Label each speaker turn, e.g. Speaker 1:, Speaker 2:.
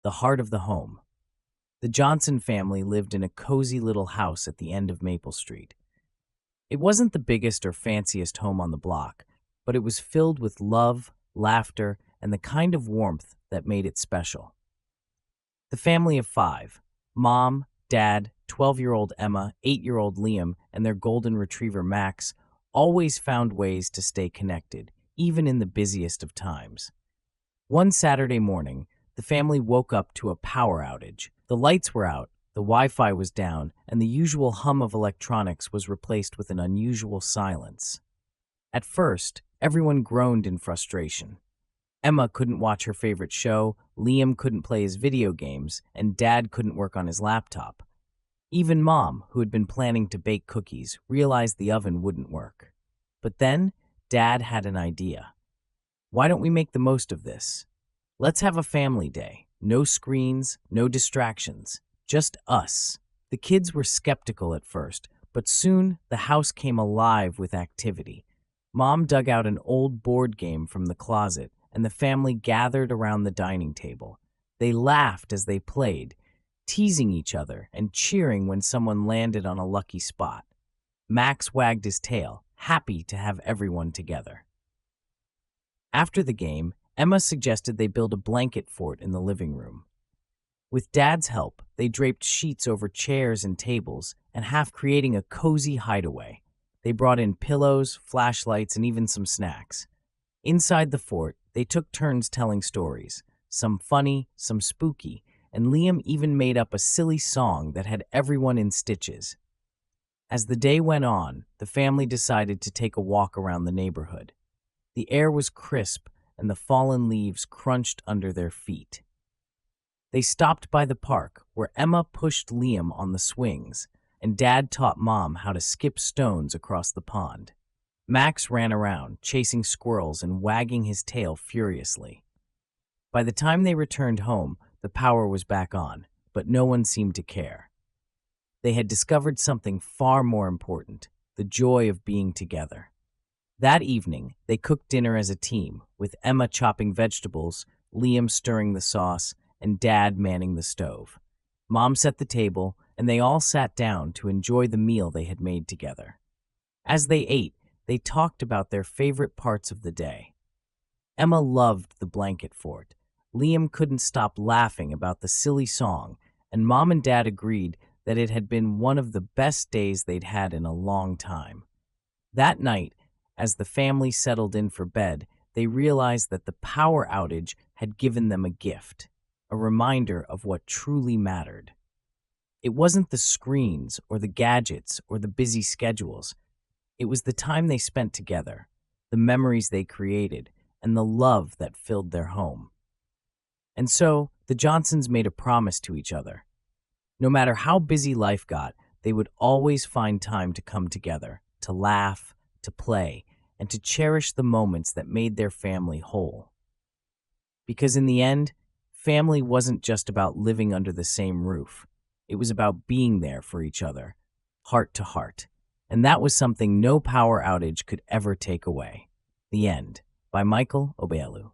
Speaker 1: the heart of the home. The Johnson family lived in a cozy little house at the end of Maple Street. It wasn't the biggest or fanciest home on the block, but it was filled with love, laughter, and the kind of warmth that made it special. The family of five: mom, dad, 12-year-old Emma, 8-year-old Liam, and their golden retriever Max, always found ways to stay connected, even in the busiest of times. One Saturday morning, the family woke up to a power outage. The lights were out, the Wi-Fi was down, and the usual hum of electronics was replaced with an unusual silence. At first, everyone groaned in frustration. Emma couldn't watch her favorite show, Liam couldn't play his video games, and Dad couldn't work on his laptop. Even Mom, who had been planning to bake cookies, realized the oven wouldn't work. But then, Dad had an idea. Why don't we make the most of this? Let's have a family day. No screens, no distractions, just us. The kids were skeptical at first, but soon the house came alive with activity. Mom dug out an old board game from the closet, and the family gathered around the dining table. They laughed as they played, teasing each other and cheering when someone landed on a lucky spot. Max wagged his tail, happy to have everyone together. After the game, Emma suggested they build a blanket fort in the living room. With Dad's help, they draped sheets over chairs and tables and half creating a cozy hideaway. They brought in pillows, flashlights, and even some snacks. Inside the fort, they took turns telling stories, some funny, some spooky, and Liam even made up a silly song that had everyone in stitches. As the day went on, the family decided to take a walk around the neighborhood. The air was crisp, and the fallen leaves crunched under their feet. They stopped by the park, where Emma pushed Liam on the swings, and Dad taught Mom how to skip stones across the pond. Max ran around, chasing squirrels and wagging his tail furiously. By the time they returned home, the power was back on, but no one seemed to care. They had discovered something far more important: the joy of being together. That evening, they cooked dinner as a team, with Emma chopping vegetables, Liam stirring the sauce, and Dad manning the stove. Mom set the table, and they all sat down to enjoy the meal they had made together. As they ate, they talked about their favorite parts of the day. Emma loved the blanket fort. Liam couldn't stop laughing about the silly song, and Mom and Dad agreed that it had been one of the best days they'd had in a long time. That night, as the family settled in for bed, they realized that the power outage had given them a gift, a reminder of what truly mattered. It wasn't the screens or the gadgets or the busy schedules. It was the time they spent together, the memories they created, and the love that filled their home. And so, the Johnsons made a promise to each other. No matter how busy life got, they would always find time to come together, to laugh, to play, and to cherish the moments that made their family whole. Because in the end, family wasn't just about living under the same roof. It was about being there for each other, heart to heart. And that was something no power outage could ever take away. The End, by Michael Obealu.